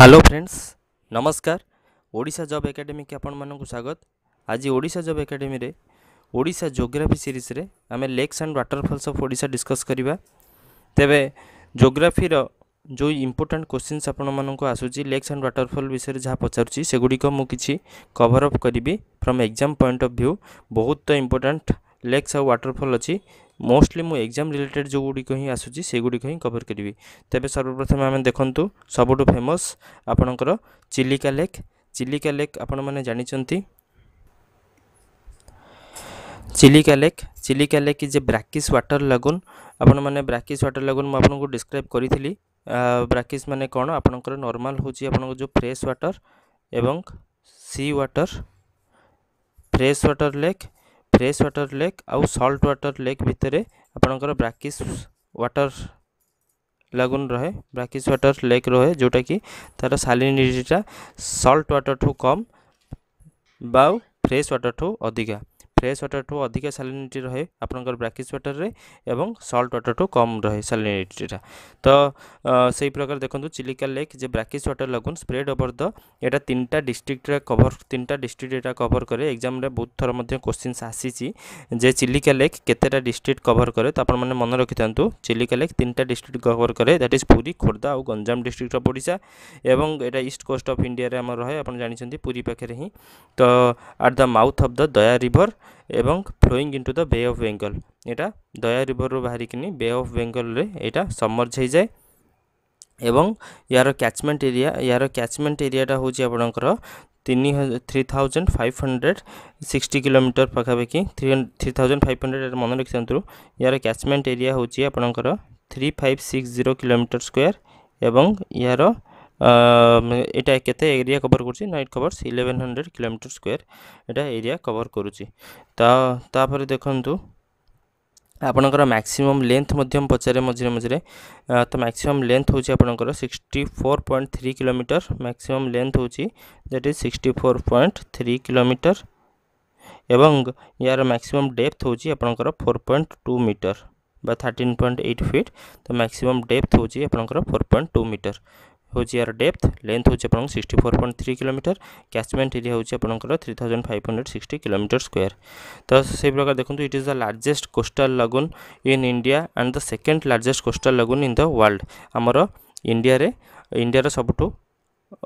Hello friends, नमस्कार। Odisha job academy के आपण मानक स्वागत। आज ओडिशा जॉब एकेडमी रे ओडिशा ज्योग्राफी सीरीज रे आमे lakes and waterfalls of Odisha discuss करिबा। तेबे ज्योग्राफी रो जो इंपोर्टेंट क्वेश्चंस आपण मानक आसुची लेक्स एंड वाटरफॉल विषय जहाँ पचारुची सेगुडी को मु किछि कवर अप करिबी from exam point of view. बहुत इंपोर्टेंट लेक्स और वाटरफॉल अच्छी मोस्टली मु एग्जाम रिलेटेड जो गुड़िक ही आसूची से गुड़िक ही कवर करी। तेरे सर्वप्रथम आम देखु सबुठ फेमस आपणकर चिलिका लेक। चिलिका लेक आपण मैंने जानते Chilika lake is a brackish water lagoon. आपण मैंने ब्राकिश वाटर लगुन मुझे डिस्क्राइब करी। ब्राकिश माने कौन आपणकर नॉर्मल हूँ आपन जो फ्रेश वाटर एवं सी वाटर फ्रेश वाटर लेक आउ सॉल्ट वाटर लेक भितर आपणकर ब्राकिश वाटर लगुन रहे ब्राकिश वाटर लेक रहे जोटा कि तार सालिनिटीटा सॉल्ट वाटर ठू कम बा फ्रेश वाटर ठू अधिका अधिका सालिनिटी रहे आपणकर ब्राकिश वाटर रे एवं सॉल्ट वाटर ठू कम रहे सालिनिटीटा। तो सही प्रकार देखो चिलिका लेक जे brackish water lagoon spread over the एटा तीनटा डिस्ट्रिक्ट रे कवर करे। एग्जाम रे बहुत थर मध्ये क्वेश्चंस आसीची जे चिलिका लेक केतेटा डिस्ट्रिक्ट कवर करे। तो आपण माने मन रखि थांतु चिलिका लेक तीनटा डिस्ट्रिक्ट कवर करे दैट इज पुरी, खोर्धा और गंजाम डिस्ट्रिक्ट ऑफ ओडिशा एवं एटा ईस्ट कोस्ट ऑफ इंडिया रे हमर रहे आपण जानिछंती पुरी पाखे ही। तो at the mouth of the Daya river एवं flowing into the bay of Bengal एटा दया रिवर रो बाहरी किनी बे ऑफ बेंगल रे एटा सबमर्ज हो जाए एवं यार कैचमेंट एरियाटा हूँ आपणकर 3560 किलोमीटर पाखापाखि 3500 मन रखि था। यार कैचमेंट एरिया हूँ आपणकर 3560 किलोमीटर स्क्वायर एवं यार एटा केते एरिया कवर करुच्ची ना it covers 1100 kilometre square Etah area cover करुच्ची। तापर देखंतु आपणकर मैक्सिमम लेंथ मध्यम पचारे मझे मझे। तो मैक्सिमम लेंथ हूँ आपणकर 64.3 किलोमीटर मैक्सिमम लेंथ हूँ दैट इज 64.3 किलोमीटर एवं यार मैक्सिमम डेप्थ हूँ आपणकर 4.2 मीटर बा 13.8 फीट। तो मैक्सिमम डेप्थ हूँ आपणकर 4.2 मीटर हूँ यार डेप्थ। लेंथ हूँ आप 64.3 किलोमीटर कैचमेंट एरिया हूँ आपणकर 3560 किलोमीटर स्क्वायर। तो से प्रकार देखो it is the largest coastal lagoon in India and the second largest coastal lagoon in the world. आमर इंडिया सबुठु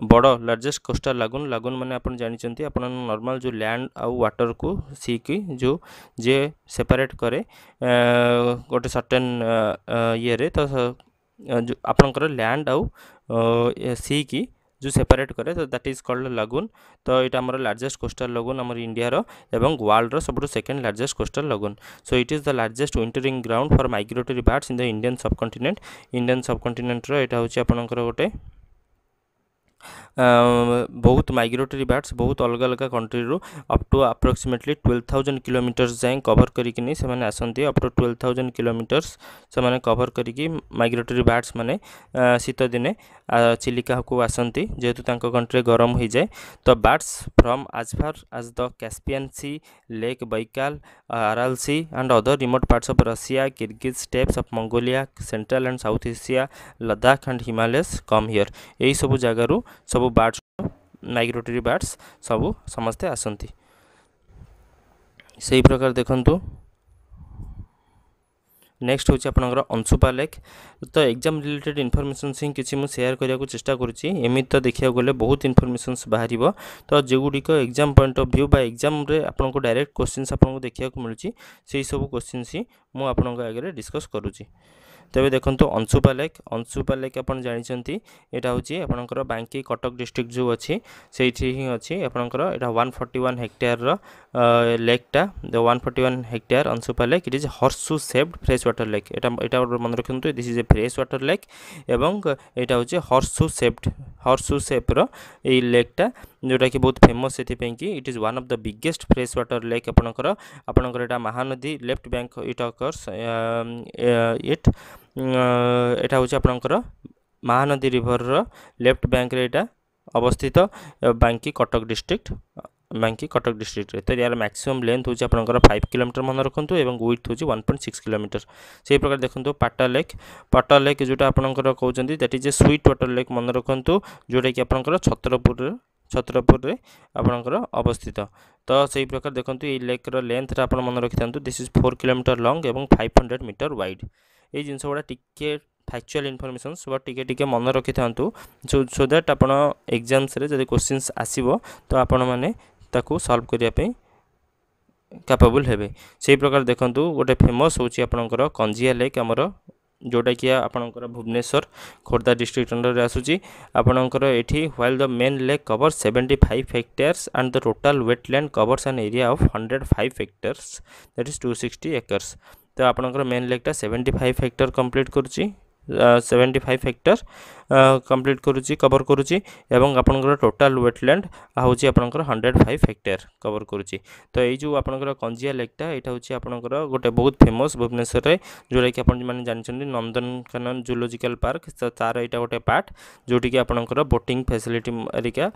बड़ लार्जेस्ट कोस्टल लगुन माने आपण जानिचंती आपण नॉर्मल जो लैंड आउ वाटर को सी की जो जे सेपरेट करे गोटे सर्टेन ये रे। तो जो आपणकर लैंड आउ सी की जो सेपरेट करे तो दैट इज कॉल्ड लगुन। तो यहाँ आमर लार्जेस्ट कोस्टल लगुन आमर इंडिया रो एवं वर्ल्ड रो सबुठु second largest coastal lagoon. So it is the largest wintering ground for migratory birds in the Indian subcontinent रो एटा होची आपणकर गोटे बहुत माइग्रेटरी बर्ड्स बहुत अलग अलग कंट्री रो अप टू अप्रोक्सीमेटली 12,000 किलोमीटर्स जाए कवर करिकिनी से माने आसंती। अप टू 12,000 किलोमीटर्स से माने कवर करिकी माइग्रेटरी बर्ड्स माने शीत दिने चिलिका को आसंती जेहेतु तांको कंट्री गरम हो जाए। तो birds from as far as the Caspian Sea, Lake Baikal, Aral Sea and other remote parts of Russia, Kyrgyz steppes of Mongolia, Central and South Asia, Ladakh and Himalayas come here। यही सब जगार सब birds migratory birds सब समस्ते आसंती। सही प्रकार देखंतु next हूँ आपंकर अंशुपा लेक। तो एग्जाम रिलेटेड इनफॉरमेशन से किसी मुझे शेयर करने को चेष्टा करुँची। एमती तो देखा गले बहुत इनफॉरमेशन बाहर। तो जो गुड़िक एग्जाम पॉइंट ऑफ व्यू बा एग्जाम रे आपको डायरेक्ट क्वेश्चंस आपको देखा मिलूँ से सब क्वेश्चंस ही मुझे आगे डिस्कस करुँची। तेरे देखो अंशुपा लेक आप जानते यहाँ हूँ आपंकर बांकी कटक डिस्ट्रिक्ट जो अच्छी से ही अच्छी आपंकर यहाँ 141 हेक्टेयर लेकटा 141 hectare Anshupa lake. It is horseshoe shaped fresh water lake. यहाँ मन रखु this is a fresh water lake एवं यहाँ हूँ हॉर्सशू शेप्र ये लेकटा जोटा कि बहुत फेमस से कि it is one of the biggest fresh water lake. आपणकर यहाँ Mahanadi left bank it occurs it एटा हूँ आपणकर महानदी रिवर लेफ्ट बैंक रे एटा अवस्थित बांकी कटक डिस्ट्रिक्ट बांकी कटक डिस्ट्रिक्ट रे। तो यार मैक्सिमम लेंथ होची आपनकर 5 किलोमीटर मन रखंतु एवं विड्थ होची 1.6 किलोमीटर। से प्रकार देखंतु पाटा लेक जोटा आपनकर कहउचंदी that is a sweet water lake मन रखंतु जोटा कि आपनकर छत्रपुर रे आपनकर अवस्थित। तो सही प्रकार देखंतु ए लेक रो लेंथ रा आपन मन रखिथंतु दिस इज 4 किलोमीटर लॉन्ग एवं 500 मीटर वाइड। ए जिंस गुडा टिके फैक्चुअल इनफॉरमेशन सब टिके मन रखि थांतु सो दैट आपण एग्जाम्स रे जदि क्वेश्चंस आसीबो तो आपण माने ताकू सॉल्व करिया पे कैपेबल हेबे। से प्रकार देखंतु गोटे फेमस होची आपनकर कंजिया लेक हमर जोटा कि आपनकर भुवनेश्वर खोर्धा डिस्ट्रिक्ट अंडर रे आसुची। आपनकर एठी while the main lake covers 75 hectares and the total wetland covers an area of 105 hectares that is 260 acres. तो आपनकर मेन लेकटा 75 हेक्टर कंप्लीट करूची 75 हेक्टर कंप्लीट करूची कवर करूची एवं आपनकर टोटल वेटलैंड होची आपनकर 105 हेक्टर कवर करूची। तो एई जो आपनकर कंजिया लेकटा एटा होची आपनकर गोटे बहुत फेमस भुवनेश्वर रे जोटा कि आपन माने जानछन्ती नंदनकानन जूलॉजिकल पार्क। तो तार एटा गोटे पार्ट जोटी कि आपनकर बोटिंग फैसिलिटी एरिका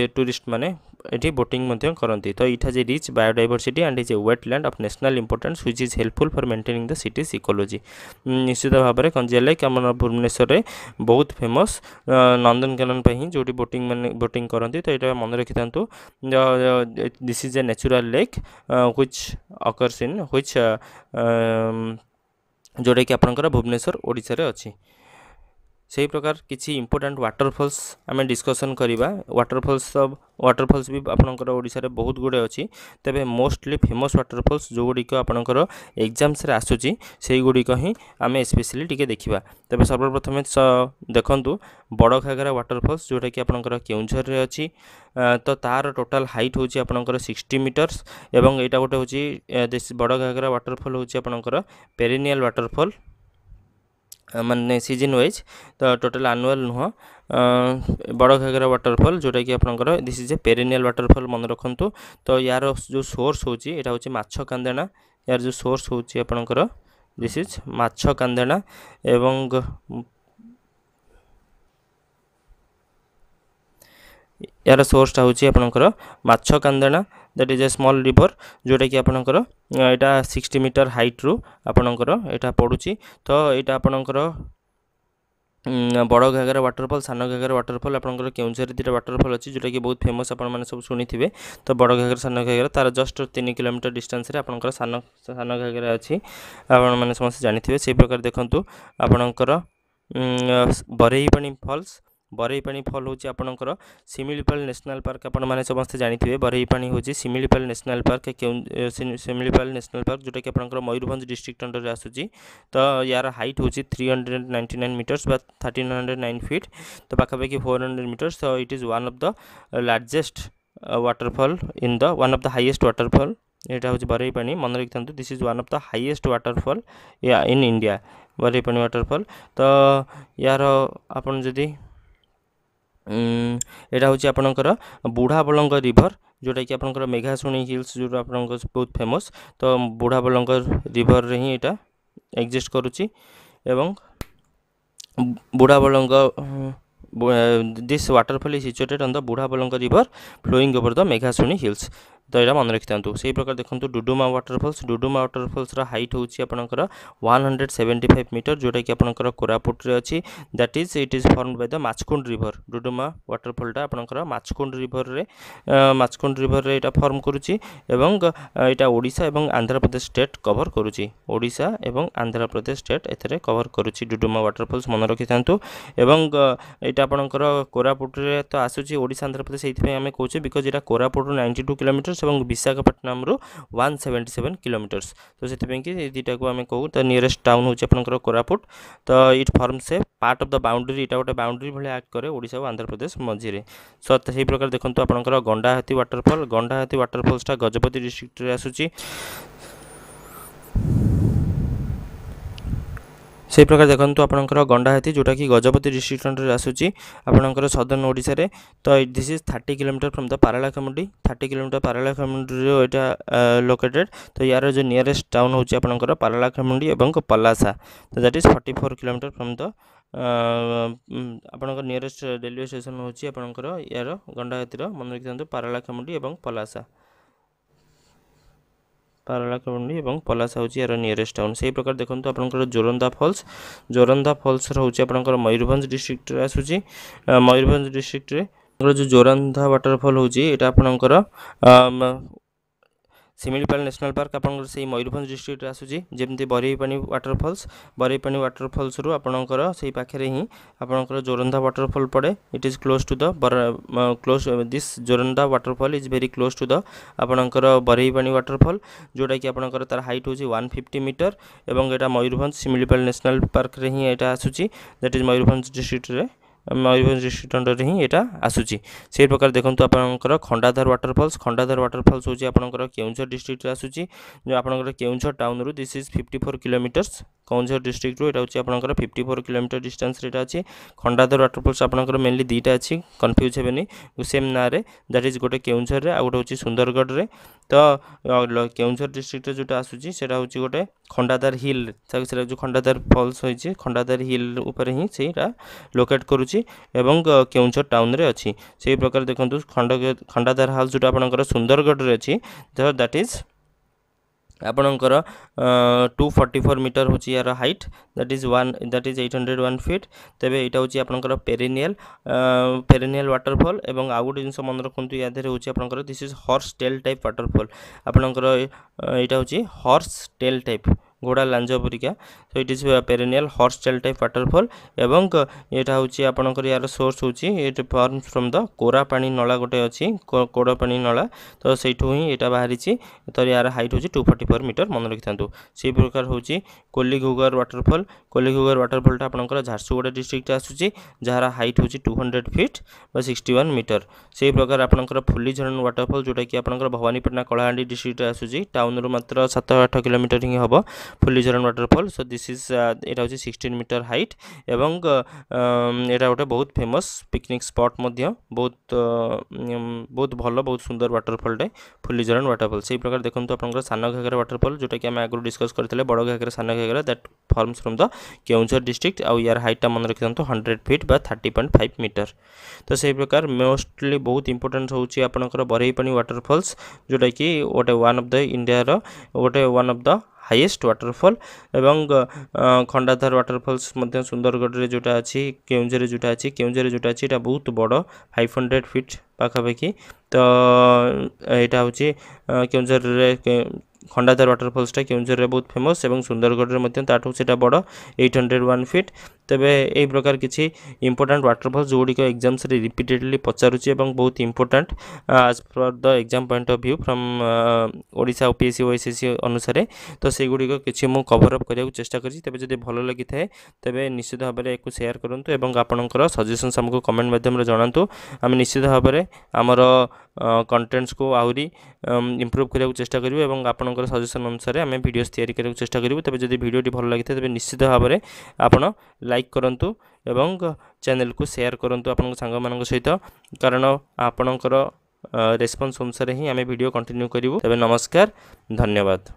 टूरिस्ट माने एठी बोटिंग मध्ये करंती। तो it has a rich biodiversity and is a wetland of national importance which is helpful for maintaining the cities ecology. निश्चित भाव में कंजिया लेक हमर भुवनेश्वर रे बहुत फेमस नंदनकानन पे ही जोटी बोटिंग करंती। तो एटा मन रखि थांतु this is a natural lake which occurs in which जोटा कि आपनकर भुवनेश्वर ओडिसा रे अछि। से प्रकार किसी इंपोर्टेंट वाटरफॉल्स आम डिस्कसन करवा। वाटरफॉल्स भी आपनकर ओडिसा रे बहुत गुड़े अच्छी। तेबे मोस्टली फेमस वाटरफॉल्स जो गुड़िक आपनकर एग्जाम्स रे आसुची से गुड़िक ही आम स्पेशली टिके देखिबा। तेबे सर्वप्रथमे देखंतु बड़ घाघरा वाटरफॉल्स जोटा कि आपनकर केउंझर रे अछि। तो तार टोटल हाइट होची आपनकर 60 मीटर्स एवं एटा गोटे होची बड़ घाघरा वाटरफॉल होची आपनकर पेरिनियल वाटरफॉल माने सीजन वाइज। तो टोटल एनुअल नुह बड़ घाघरा वाटरफॉल जोटा कि आपनकर this is a perennial waterfall मन रखंतु। तो यार जो सोर्स होची एटा होची माछ कांदेना। यार जो सोर्स होची आपनकर दिस इज माछ कांदेना एवं यार सोर्सटा होची आपनकर माछ कांदेना that is a small river जोटा कि आपनकर एटा 60 मीटर हाइट रु आपनकर एटा पडुची। तो एटा आपनकर बड़ घाघरा वाटरफॉल सान घाघरा वाटरफॉल आपनकर केउंझर दुटा वाटरफॉल अछि जोटा कि बहुत फेमस आपण माने सब सुनी थिबे। तो बड़ घाघरा सान घाघरा तार जस्ट 3 किलोमीटर डिस्टेंस रे आपनकर सान घाघरा अछि आपण माने समस्त जानि थिबे। से प्रकार देखंतु आपनकर बरेईपानी फॉल होची आपनकर सिमिलीपाल नेशनल पार्क आपण माने समस्त जानि थिबे। बरेईपानी होची Similipal national park Similipal national park जोटा कि आपनकर मयूरभंज डिस्ट्रिक्ट अंडर रे आसुची। तो यार हाइट होची 399 मीटर्स बा 1309 फीट। तो पाखापाखि 400 मीटर्स। तो it is one of the largest waterfall in the one of the highest waterfall. एटा होची बरेईपानी मन रखिथंतु this is one of the highest waterfall in India Barehipani waterfall. तो यार आपन जदी एटा होची आपनकर बुढ़ा बलंग रिवर जोटा कि आपनकर मेघासुणी हिल्स जो आपनकर बहुत फेमस। तो बुढ़ा बलंग रिवर रे ही एटा एग्जिस्ट करूची एवं Budha Balang this waterfall is situated on the Budha Balang river flowing over the Meghasuni hills. तो यहाँ मन रखि था। से प्रकार देखो डुडुमा वाटरफॉल्स हाइट होची आपनकर 175 मीटर जोटा कि आपनकर कोरापुट रे अछि। That is it is formed by the Machkund river. Duduma वाटरफॉलटा आपनकर माचकुंड रिवर रे एटा फॉर्म करूची एवं एटा ओडिशा एवं आंध्र प्रदेश स्टेट कवर करूची। ओडिशा एवं आंध्र प्रदेश स्टेट एथरे कवर करूची डुडुमा वाटरफॉल्स मन रखि थांतु। एवं एटा आपनकर कोरापुट रे तो आसुची ओडिशा आंध्र प्रदेश एथि आमे कहूचे बिकॉज एटा कोरापुट 92 किलोमीटर एवं विशाखापट्टनम रु 177 किलोमीटर्स। तो से दुटा को आम कहूँ तो नियरेस्ट टाउन होची आपनकर कोरापुट। तो it forms a part of the boundary. एटा गोटे बाउंड्री भले एक्ट करे ओडिशा और आंध्र प्रदेश मझिरे। सो से प्रकार देखंतु आपनकर गंडाहाती वाटरफॉल्सटा गजपति डिस्ट्रिक्ट रे आसुची। से प्रकार देखो आपंकर गंडाहाती जोटा कि गजपति डिस्ट्रिक्ट अंडर आसूची आपंकर सदर्न ओडिशा रे। तो this is 30 kilometre from the Paralakhemundi 30 kilometre Paralakhemundi एटा लोकेटेड। तो यार जो नियरेस्ट टाउन होची आपंकर पारालाखेमुंडी एवं पलासा। तो that is 44 kilometre from the आपंकर नियरेस्ट रेलवे स्टेशन होची आपंकर यार गंडाहातीर मन रखिथांतु पारालाखेमुंडी एवं पलासा। पारालाखेमुंडी एवं पलासा होची यार नियरेस्ट टाउन। से प्रकार देखो आपंकर जोरंदा फॉल्स होची आपंकर मयूरभंज डिस्ट्रिक्ट रे आसूची। मयूरभंज डिस्ट्रिक्ट रे जो जोरंदा वाटरफॉल होची एटा आपंकर सिमिलीपाल नेशनल पार्क आपंकर से मयूरभंज डिस्ट्रिक्ट आसूची। जेमती बरईपानी वाटरफॉल्स रु आपंकर से पाखे ही आपंकर जोरंदा वाटरफॉल पड़े। It is close to the this Joranda waterfall is very close to the आपंकर बरईपानी वाटरफॉल जोटा कि आपंकर तार हाइट होची 150 मीटर एवं एटा मयूरभंज सिमिलीपाल नेशनल पार्क रे ही एटा आसूची। दैट इज मयूरभंज डिस्ट्रिक्ट रे मयूरभंज डिस्ट्रिक्ट अंडर ही एटा आसूची। से प्रकार देखो आपंकर खंडाधार वाटरफॉल्स होची आपंकर केउंझर डिस्ट्रिक्ट रे आसूची। जो आपंकर केउंझर टाउन रु this is 54 kilometres. Keonjhar district रु एटा होची आपंकर 54 किलोमीटर डिस्टेंस रे एटा अछि। खंडाधार वाटरफॉल्स आपंकर मेनली दीटा अछि, कंफ्यूज हेबेनी सेम ना रे। दैट इज गोटे केउंझर रे आ गोटे होची सुंदरगढ़ रे। तो केउंझर डिस्ट्रिक्ट रे जोटा आसूची सेटा होची गोटे खंडाधार हिल। सेटा जो खंडाधार फॉल्स होईची खंडाधार हिल ऊपर ही सेटा लोकेट करूची एवं केउंझर टाउन रे अछि। से प्रकार देखंतु खंडाधार हाउस जोटा आपनकर सुंदरगढ़ रे अछि। दैट इज आपणकर 244 मीटर होची यार हाइट। That is 801 feet. तेबे एटा होची आपणकर पेरेनियल वाटरफॉल एवं आउ गोटे जिंस मन रखंतु या देरे होची आपणकर this is horse tail type waterfall. आपणकर एटा होची हॉर्स टेल टाइप घोड़ा लांज परिका। तो it is perennial horse tail type waterfall एवं एटा होची आपणकर यार सोर्स होची इट फॉर्म्स फ्रॉम द कोरा पानी नला गोटे अछि कोरा पानी नला। तो सेठु ही एटा बाहरिची। तो यार हाइट होची 244 मीटर मन रखिथांतु। से प्रकार होची कोलीघुगर वाटरफॉल टा आपणकर झारसुगुड़ा डिस्ट्रिक्ट आसूची जहार हाइट होची 200 फीट बा 61 मीटर। से प्रकार आपणकर फुलीझरण वाटरफॉल जोटा कि आपणकर भवानीपटना कलाहांडी डिस्ट्रिक्ट आसूची टाउन रु मात्र 7-8 किलोमीटर ही हबो फुलीझरण वाटरफॉल। सो दिस इज एटा होची 16 मीटर हाइट एवं एटा गोटे बहुत फेमस पिकनिक स्पॉट मध्य बहुत भल बहुत सुंदर वाटरफॉल टे फुलीझरण वाटरफॉल। से प्रकार देखंतु आपनकर सान घाघरा वाटरफॉल जोटा कि हम आगु डिस्कस करथिले बड़ घाघरा सान Ghaghara that forms from the Keonjhar district. आ यार हाइट टा मन रखिथंतु 100 फीट बा 30.5 मीटर। तो से प्रकार मोस्टली बहुत इंपोर्टेंट होची आपनकर बरईपानी वाटरफॉल्स जोटा कि गोटे वन ऑफ द इंडिया रो गोटे one of the highest waterfall एवं खंडाधार वाटरफॉल्स मध्य सुंदरगढ़ रे जोटा अछि केउंझर रे जोटा अछि एटा बहुत बड़ 500 फीट पाखापाखि। तो एटा होची केउंझर रे खंडाधार वाटरफॉल्स टा केउंझर रे बहुत फेमस एवं सुंदरगढ़ रे मध्य ताठू सेटा बड़ 801 फीट। तबे एई प्रकार किछि इंपोर्टेंट वाटरफॉल्स जोडी को एग्जाम्स रे रिपीटेडली पचारुछि एवं बहुत important as per the exam point of view from Odisha OPSC OSSC अनुसार। तो से गुडी को किछि मु कवर अप करिया चेष्टा करछि। तबे जदि भलो लागि थाए तबे निश्चित भाव में एको शेयर करंतु एवं आपनकर सजेशंस हमको कमेंट माध्यम रे जणांतु। हम निश्चित भाव में हमर कंटेंट्स को आउरी इंप्रूव करिया चेष्टा करिवु एवं आपनकर सजेशन अनुसार आम वीडियो तैयारी करिया चेष्टा करिवु। तबे जदि वीडियोटी भलो लागि थाए तबे निश्चित भाव में आपण लाइक करंतु एवं चैनल को शेयर करंतु आपन संग मानक सहित कारण आपनकर रेस्पॉन्स अनुसार ही आम वीडियो कंटिन्यू करिवु। तबे नमस्कार, धन्यवाद।